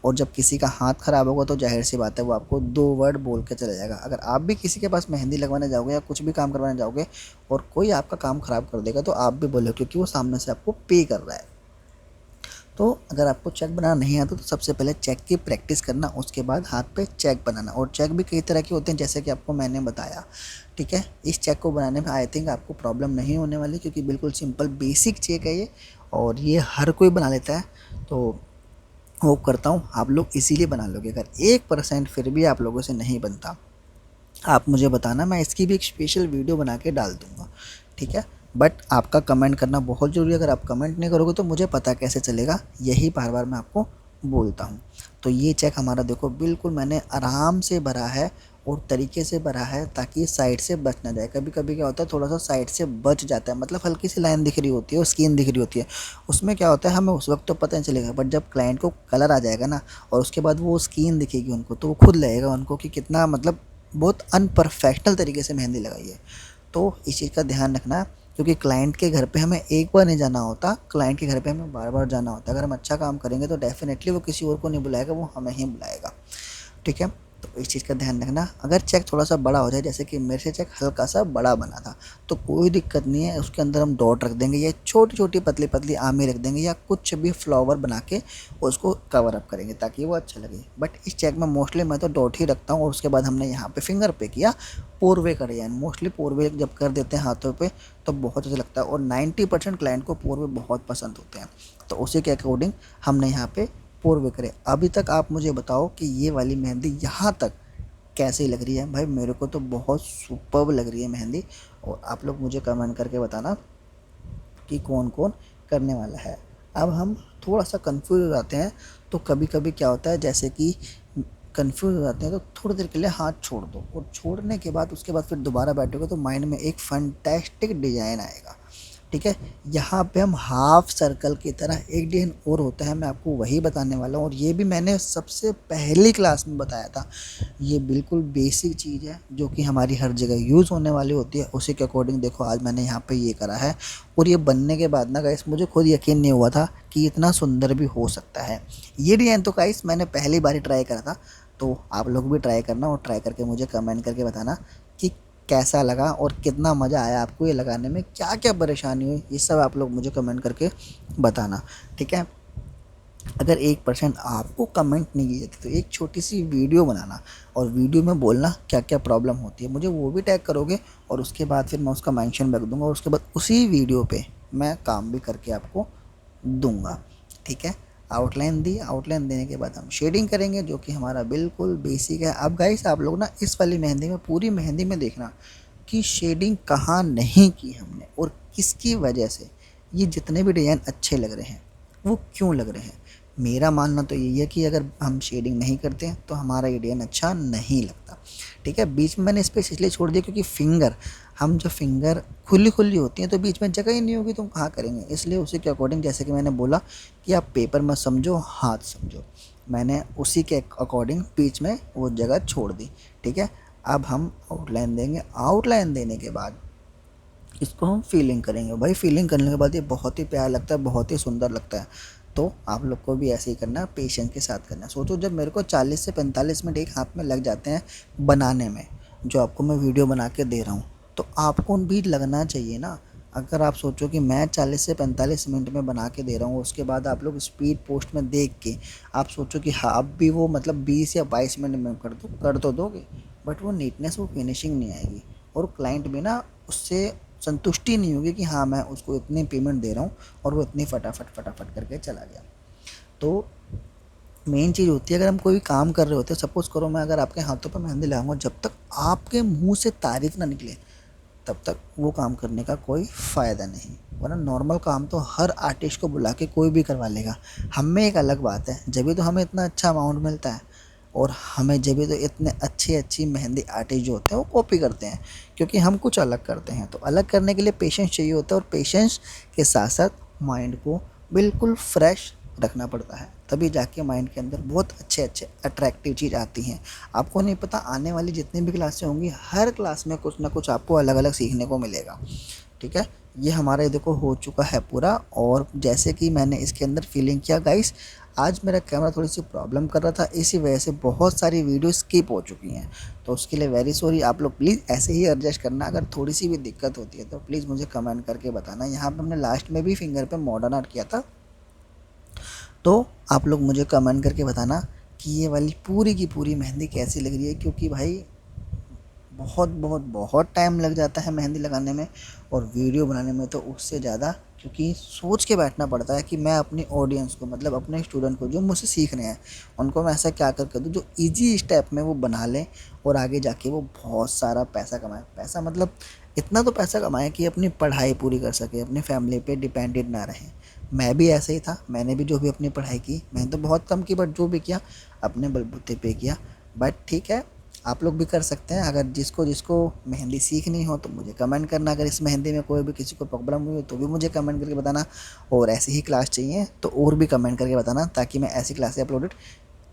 और जब किसी का हाथ ख़राब होगा तो जाहिर सी बात है वो आपको दो वर्ड बोल के चला जाएगा। अगर आप भी किसी के पास मेहंदी लगवाने जाओगे या कुछ भी काम करवाने जाओगे और कोई आपका काम ख़राब कर देगा तो आप भी बोलो, क्योंकि वो सामने से आपको पे कर रहा है। तो अगर आपको चेक बनाना नहीं आता तो सबसे पहले चेक की प्रैक्टिस करना, उसके बाद हाथ पे चेक बनाना। और चेक भी कई तरह के होते हैं जैसे कि आपको मैंने बताया। ठीक है, इस चेक को बनाने में आई थिंक आपको प्रॉब्लम नहीं होने वाली, क्योंकि बिल्कुल सिंपल बेसिक चेक है ये, और ये हर कोई बना लेता है। तो होप करता हूँ आप लोग इसीलिए बना लोगे। अगर 1% फिर भी आप लोगों से नहीं बनता, आप मुझे बताना, मैं इसकी भी एक स्पेशल वीडियो बना के डाल दूँगा। ठीक है, बट आपका कमेंट करना बहुत ज़रूरी है। अगर आप कमेंट नहीं करोगे तो मुझे पता कैसे चलेगा, यही बार मैं आपको बोलता हूँ। तो ये चेक हमारा देखो बिल्कुल मैंने आराम से भरा है और तरीके से भरा है ताकि साइड से बच ना जाए। कभी कभी क्या होता है थोड़ा सा साइड से बच जाता है, मतलब हल्की सी लाइन दिख रही होती है और स्किन दिख रही होती है, उसमें क्या होता है हमें उस वक्त तो पता नहीं चलेगा, बट जब क्लाइंट को कलर आ जाएगा ना और उसके बाद वो स्किन दिखेगी उनको, तो वो खुद लगेगा उनको कि कितना मतलब बहुत अनप्रोफेशनल तरीके से मेहंदी लगाई है। तो इस चीज़ का ध्यान रखना, क्योंकि क्लाइंट के घर पे हमें एक बार नहीं जाना होता, क्लाइंट के घर पे हमें बार बार जाना होता है। अगर हम अच्छा काम करेंगे तो डेफिनेटली वो किसी और को नहीं बुलाएगा, वो हमें ही बुलाएगा। ठीक है, तो इस चीज़ का ध्यान रखना। अगर चेक थोड़ा सा बड़ा हो जाए, जैसे कि मेरे से चेक हल्का सा बड़ा बना था, तो कोई दिक्कत नहीं है, उसके अंदर हम डॉट रख देंगे या छोटी छोटी पतली पतली आमी रख देंगे या कुछ भी फ्लावर बना के उसको कवर अप करेंगे ताकि वो अच्छा लगे। बट इस चेक में मोस्टली मैं तो डॉट ही रखता हूँ और उसके बाद हमने यहाँ पे फिंगर पे किया, पोरवे करे, यानी मोस्टली पोरवे जब कर देते हैं हाथों पे तो बहुत अच्छा लगता है और 90% क्लाइंट को पोरवे बहुत पसंद होते हैं। तो उसी के अकॉर्डिंग हमने यहाँ पे पोरवे करे। अभी तक आप मुझे बताओ कि ये वाली मेहंदी यहाँ तक कैसी लग रही है? भाई मेरे को तो बहुत सुपर्ब लग रही है मेहंदी, और आप लोग मुझे कमेंट करके बताना कि कौन कौन करने वाला है। अब हम थोड़ा सा कंफ्यूज हो जाते हैं, तो कभी कभी क्या होता है जैसे कि कंफ्यूज हो जाते हैं तो थोड़ी देर के लिए हाथ छोड़ दो, और छोड़ने के बाद उसके बाद फिर दोबारा बैठोगे तो माइंड में एक फंटेस्टिक डिजाइन आएगा। ठीक है, यहाँ पे हम हाफ सर्कल की तरह एक डिजाइन और होता है, मैं आपको वही बताने वाला हूँ, और ये भी मैंने सबसे पहली क्लास में बताया था। ये बिल्कुल बेसिक चीज़ है जो कि हमारी हर जगह यूज़ होने वाली होती है, उसी के अकॉर्डिंग देखो आज मैंने यहाँ पे ये करा है। और ये बनने के बाद ना गाइस मुझे खुद यकीन नहीं हुआ था कि इतना सुंदर भी हो सकता है। ये डिज़ाइन तो गाइस मैंने पहली बार ही ट्राई करा था, तो आप लोग भी ट्राई करना और ट्राई करके मुझे कमेंट करके बताना कि कैसा लगा और कितना मज़ा आया आपको ये लगाने में, क्या क्या परेशानी हुई, ये सब आप लोग मुझे कमेंट करके बताना। ठीक है, अगर 1% आपको कमेंट नहीं की जाती तो एक छोटी सी वीडियो बनाना और वीडियो में बोलना क्या क्या प्रॉब्लम होती है, मुझे वो भी टैग करोगे और उसके बाद फिर मैं उसका मेंशन रख दूंगा और उसके बाद उसी वीडियो पे मैं काम भी करके आपको दूंगा। ठीक है, आउटलाइन दी, आउटलाइन देने के बाद हम शेडिंग करेंगे जो कि हमारा बिल्कुल बेसिक है। अब गाइस आप लोग ना इस वाली मेहंदी में, पूरी मेहंदी में देखना कि शेडिंग कहाँ नहीं की हमने और किसकी वजह से ये जितने भी डिज़ाइन अच्छे लग रहे हैं वो क्यों लग रहे हैं। मेरा मानना तो यही है कि अगर हम शेडिंग नहीं करते हैं तो हमारा ये डिज़ाइन अच्छा नहीं लगता। ठीक है, बीच में मैंने स्पेस इसलिए छोड़ दिया क्योंकि फिंगर, हम जो फिंगर खुली खुली होती हैं तो बीच में जगह ही नहीं होगी तो हम कहाँ करेंगे, इसलिए उसी के अकॉर्डिंग जैसे कि मैंने बोला कि आप पेपर मत समझो हाथ समझो, मैंने उसी के अकॉर्डिंग बीच में वो जगह छोड़ दी। ठीक है, अब हम आउटलाइन देंगे, आउटलाइन देने के बाद इसको हम फीलिंग करेंगे। भाई फीलिंग करने के बाद ये बहुत ही प्यारा लगता है, बहुत ही सुंदर लगता है। तो आप लोग को भी ऐसे ही करना है, पेशेंस के साथ करना है। सोचो जब मेरे को 40 से 45 मिनट एक हाथ में लग जाते हैं बनाने में, जो आपको मैं वीडियो बना के दे रहा हूँ, तो आपको भी लगना चाहिए ना। अगर आप सोचो कि मैं 40 से 45 मिनट में बना के दे रहा हूँ, उसके बाद आप लोग स्पीड पोस्ट में देख के आप सोचो कि हाँ अब भी वो मतलब 20 या 22 मिनट में कर तो दोगे, बट वो नीटनेस, वो फिनिशिंग नहीं आएगी और क्लाइंट भी ना उससे संतुष्टि नहीं होगी कि हाँ मैं उसको इतनी पेमेंट दे रहा हूँ और वो इतनी फटाफट फटाफट करके चला गया। तो मेन चीज़ होती है अगर हम कोई काम कर रहे होते हैं, सपोज़ करो मैं अगर आपके हाथों पर मेहंदी लगाऊंगा, जब तक आपके मुंह से तारीफ़ ना निकले तब तक वो काम करने का कोई फ़ायदा नहीं। वरना नॉर्मल काम तो हर आर्टिस्ट को बुला के कोई भी करवा लेगा, हम में एक अलग बात है, जब भी तो हमें इतना अच्छा अमाउंट मिलता है और हमें जब भी तो इतने अच्छी मेहंदी आर्टिस्ट जो होते हैं वो कॉपी करते हैं, क्योंकि हम कुछ अलग करते हैं। तो अलग करने के लिए पेशेंस चाहिए होता है और पेशेंस के साथ साथ माइंड को बिल्कुल फ्रेश रखना पड़ता है, तभी जाके माइंड के अंदर बहुत अच्छे अट्रैक्टिव चीज़ आती हैं। आपको नहीं पता आने वाली जितनी भी क्लासें होंगी हर क्लास में कुछ ना कुछ आपको अलग अलग सीखने को मिलेगा। ठीक है, ये हमारा देखो हो चुका है पूरा, और जैसे कि मैंने इसके अंदर फीलिंग किया गाइस, आज मेरा कैमरा थोड़ी सी प्रॉब्लम कर रहा था, इसी वजह से बहुत सारी वीडियो स्किप हो चुकी हैं, तो उसके लिए वेरी सॉरी। आप लोग प्लीज़ ऐसे ही एडजस्ट करना, अगर थोड़ी सी भी दिक्कत होती है तो प्लीज़ मुझे कमेंट करके बताना। यहाँ पर हमने लास्ट में भी फिंगर पे मॉडर्न आर्ट किया था, तो आप लोग मुझे कमेंट करके बताना कि ये वाली पूरी की पूरी मेहंदी कैसी लग रही है, क्योंकि भाई बहुत टाइम लग जाता है मेहंदी लगाने में और वीडियो बनाने में तो उससे ज़्यादा, क्योंकि सोच के बैठना पड़ता है कि मैं अपनी ऑडियंस को, मतलब अपने स्टूडेंट को जो मुझसे सीख रहे हैं, उनको मैं ऐसा क्या कर दूँ जो इजी स्टेप में वो बना लें और आगे जाके वो बहुत सारा पैसा कमाएं। पैसा मतलब इतना तो पैसा कमाएं कि अपनी पढ़ाई पूरी कर सके, अपनी फैमिली पे डिपेंडेंट ना रहें। मैं भी ऐसे ही था, मैंने भी जो भी अपनी पढ़ाई की, मैंने तो बहुत कम की, बट जो भी किया अपने बलबूते पे किया। बट ठीक है, आप लोग भी कर सकते हैं। अगर जिसको जिसको मेहंदी सीखनी हो तो मुझे कमेंट करना, अगर इस मेहंदी में कोई भी किसी को प्रॉब्लम हुई हो तो भी मुझे कमेंट करके बताना, और ऐसी ही क्लास चाहिए तो और भी कमेंट करके बताना, ताकि मैं ऐसी क्लासें अपलोडेड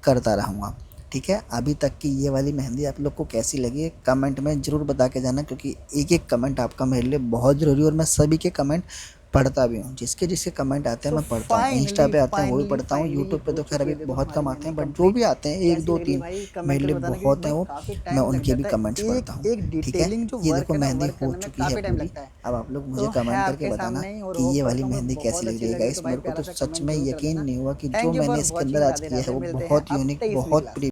करता रहूँगा। ठीक है, अभी तक की ये वाली मेहंदी आप लोग को कैसी लगी कमेंट में ज़रूर बता के जाना, क्योंकि एक एक कमेंट आपका मेरे लिए बहुत ज़रूरी है, और मैं सभी के कमेंट पढ़ता भी हूँ। जिसके जिसके कमेंट आते हैं तो मैं पढ़ता हूँ, इंस्टा फाइनली पे आते हैं वो भी फाइनली पढ़ता हूँ, फाइनली यूट्यूब पे हो तो खैर चुकी अभी है देखो बहुत हमारी कम आते मेहंदी हैं, बट जो कंप्लीट। भी आते हैं एक कैसी दो लग रही है तीन भाई, कमेंट मेरे करके लिए बताना, क्योंकि बहुत हैं भाई वो, काफी मैं टाइम लग उनके भी जाता है। कमेंट्स पढ़ता एक हूँ। एक ठीक है, डिटेलिंग जो ये वर्क देखो है ना, मेहंदी वर्क हो करने में चुकी है काफी टाइम पूरी। लगता है। अब आप लोग मुझे तो है कमेंट करके आपके बताना सामने ही, और कि होप ये वाली करता हूँ भाई मेहंदी कैसी बहुत लग अच्छी रही है लग रही है। गाइस। तो भाई मेरे को प्यारा तो सा सच कमेंट में जरूर कर यकीन देना। नहीं हुआ कि जो थैंक यू मैंने फॉर इसके अंदर वॉचिंग, आज राधे किया है राधे, वो मिलते हैं बहुत यूनिक, अब तेईसवीं बहुत क्लास में।